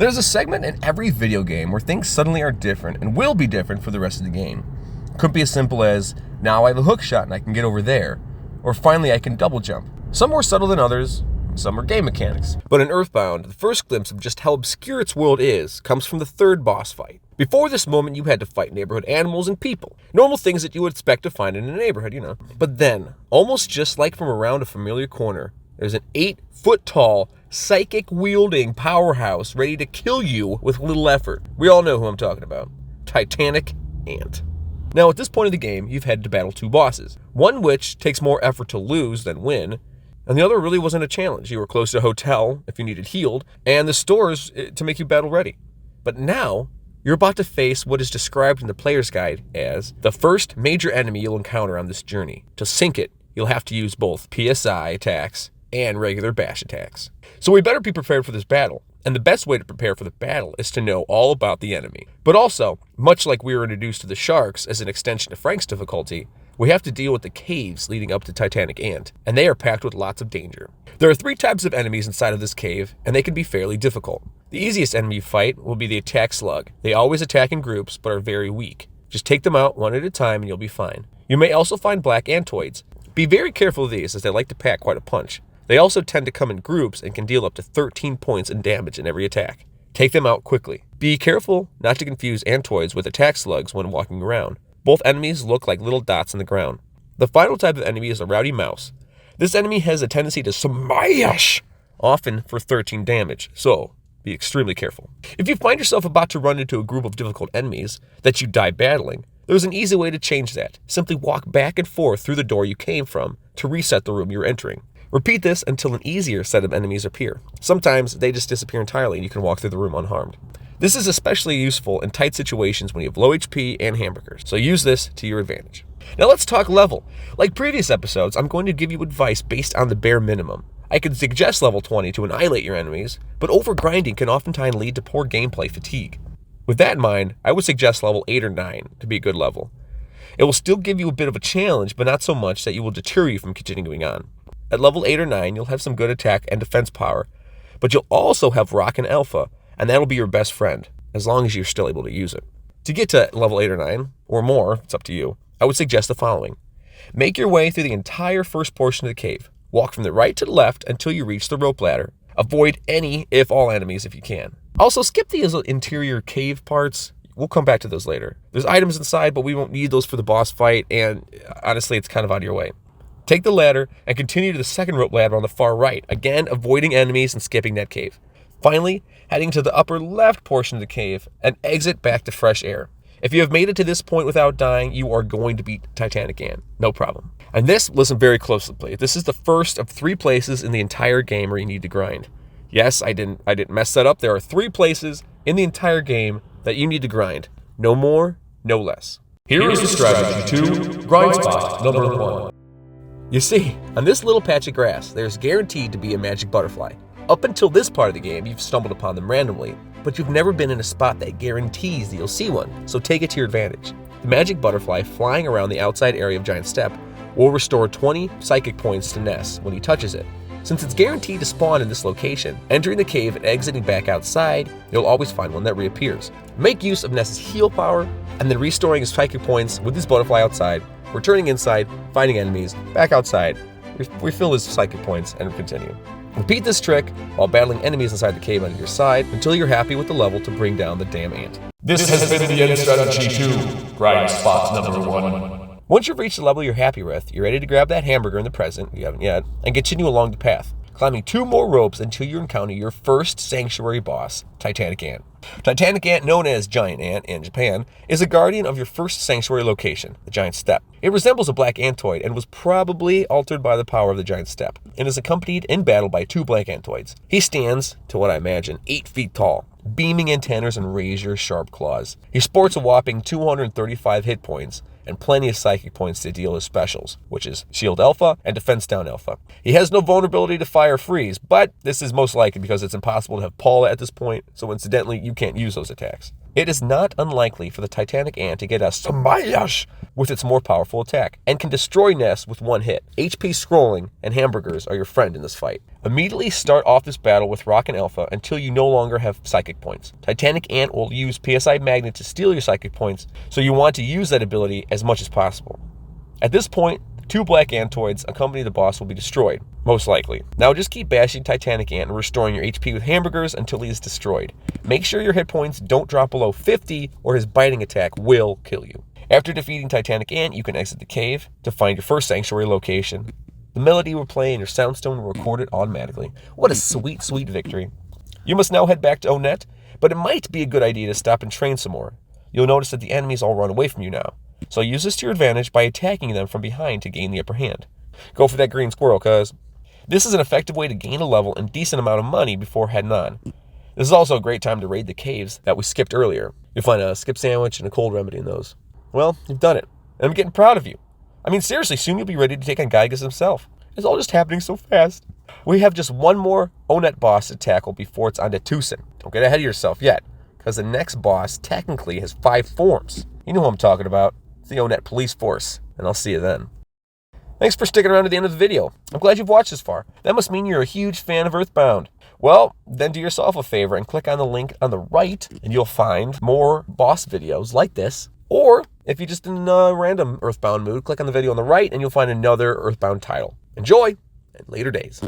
There's a segment in every video game where things suddenly are different and will be different for the rest of the game. It could be as simple as, now I have a hook shot and I can get over there, or finally I can double jump. Some more subtle than others, some are game mechanics. But in Earthbound, the first glimpse of just how obscure its world is comes from the third boss fight. Before this moment, you had to fight neighborhood animals and people. Normal things that you would expect to find in a neighborhood, But then, almost just like from around a familiar corner, there's an 8-foot-tall, psychic-wielding powerhouse ready to kill you with little effort. We all know who I'm talking about. Titanic Ant. Now, at this point of the game, you've had to battle two bosses. One which takes more effort to lose than win, and the other really wasn't a challenge. You were close to a hotel if you needed healed, and the stores to make you battle ready. But now, you're about to face what is described in the player's guide as the first major enemy you'll encounter on this journey. To sink it, you'll have to use both PSI attacks and regular bash attacks. So we better be prepared for this battle. And the best way to prepare for the battle is to know all about the enemy. But also, much like we were introduced to the sharks as an extension of Frank's difficulty, we have to deal with the caves leading up to Titanic Ant, and they are packed with lots of danger. There are 3 types of enemies inside of this cave, and they can be fairly difficult. The easiest enemy you fight will be the attack slug. They always attack in groups, but are very weak. Just take them out one at a time and you'll be fine. You may also find black antoids. Be very careful of these, as they like to pack quite a punch. They also tend to come in groups and can deal up to 13 points in damage in every attack. Take them out quickly. Be careful not to confuse antoids with attack slugs when walking around. Both enemies look like little dots on the ground. The final type of enemy is a rowdy mouse. This enemy has a tendency to smash, often for 13 damage, so be extremely careful. If you find yourself about to run into a group of difficult enemies that you die battling, there's an easy way to change that. Simply walk back and forth through the door you came from to reset the room you're entering. Repeat this until an easier set of enemies appear. Sometimes they just disappear entirely and you can walk through the room unharmed. This is especially useful in tight situations when you have low HP and hamburgers, so use this to your advantage. Now let's talk level. Like previous episodes, I'm going to give you advice based on the bare minimum. I could suggest level 20 to annihilate your enemies, but overgrinding can oftentimes lead to poor gameplay fatigue. With that in mind, I would suggest level 8 or 9 to be a good level. It will still give you a bit of a challenge, but not so much that you will deter you from continuing on. At level 8 or 9, you'll have some good attack and defense power, but you'll also have Rock and Alpha, and that'll be your best friend, as long as you're still able to use it. To get to level 8 or 9, or more, it's up to you, I would suggest the following. Make your way through the entire first portion of the cave. Walk from the right to the left until you reach the rope ladder. Avoid any, if all, enemies if you can. Also, skip the interior cave parts. We'll come back to those later. There's items inside, but we won't need those for the boss fight, and honestly, it's kind of out of your way. Take the ladder and continue to the second rope ladder on the far right, again avoiding enemies and skipping that cave. Finally, heading to the upper left portion of the cave and exit back to fresh air. If you have made it to this point without dying, you are going to beat Titanic Ant. No problem. And this, listen very closely, this is the first of 3 places in the entire game where you need to grind. Yes, I didn't mess that up. There are 3 places in the entire game that you need to grind. No more, no less. Here is the strategy to grind spot number 1. You see, on this little patch of grass, there's guaranteed to be a magic butterfly. Up until this part of the game, you've stumbled upon them randomly, but you've never been in a spot that guarantees that you'll see one, so take it to your advantage. The magic butterfly flying around the outside area of Giant Step will restore 20 psychic points to Ness when he touches it. Since it's guaranteed to spawn in this location, entering the cave and exiting back outside, you'll always find one that reappears. Make use of Ness's heal power, and then restoring his psychic points with his butterfly outside, returning inside, finding enemies, back outside, refill his psychic points, and continue. Repeat this trick while battling enemies inside the cave on your side until you're happy with the level to bring down the damn ant. This has been the end strategy to grind spot number 1. Once you've reached the level you're happy with, you're ready to grab that hamburger in the present, you haven't yet, and continue along the path, climbing 2 more ropes until you encounter your first sanctuary boss, Titanic Ant. Titanic Ant, known as Giant Ant in Japan, is a guardian of your first sanctuary location, the Giant Step. It resembles a black antoid and was probably altered by the power of the Giant Step, and is accompanied in battle by 2 black antoids. He stands, to what I imagine, 8 feet tall, beaming antennas and razor-sharp claws. He sports a whopping 235 hit points, and plenty of psychic points to deal his specials, which is Shield Alpha and Defense Down Alpha. He has no vulnerability to fire freeze, but this is most likely because it's impossible to have Paula at this point, so incidentally, you can't use those attacks. It is not unlikely for the Titanic Ant to get a smash with its more powerful attack, and can destroy nests with one hit. HP scrolling and hamburgers are your friend in this fight. Immediately start off this battle with Rock and Alpha until you no longer have psychic points. Titanic Ant will use PSI Magnet to steal your psychic points, so you want to use that ability as much as possible. At this point, 2 black Antoids accompanying the boss will be destroyed, most likely. Now just keep bashing Titanic Ant and restoring your HP with hamburgers until he is destroyed. Make sure your hit points don't drop below 50 or his biting attack will kill you. After defeating Titanic Ant, you can exit the cave to find your first sanctuary location. The melody will play and your soundstone will record it automatically. What a sweet, sweet victory. You must now head back to Onet, but it might be a good idea to stop and train some more. You'll notice that the enemies all run away from you now. So use this to your advantage by attacking them from behind to gain the upper hand. Go for that green squirrel, cuz. This is an effective way to gain a level and decent amount of money before heading on. This is also a great time to raid the caves that we skipped earlier. You'll find a skip sandwich and a cold remedy in those. Well, you've done it, and I'm getting proud of you. I mean, seriously, soon you'll be ready to take on Gygas himself. It's all just happening so fast. We have just one more Onet boss to tackle before it's on to Tucson. Don't get ahead of yourself yet, because the next boss technically has 5 forms. You know who I'm talking about. It's the Onet police force, and I'll see you then. Thanks for sticking around to the end of the video. I'm glad you've watched this far. That must mean you're a huge fan of Earthbound. Well, then do yourself a favor and click on the link on the right, and you'll find more boss videos like this. Or, if you're just in a random Earthbound mood, click on the video on the right, and you'll find another Earthbound title. Enjoy, and later days.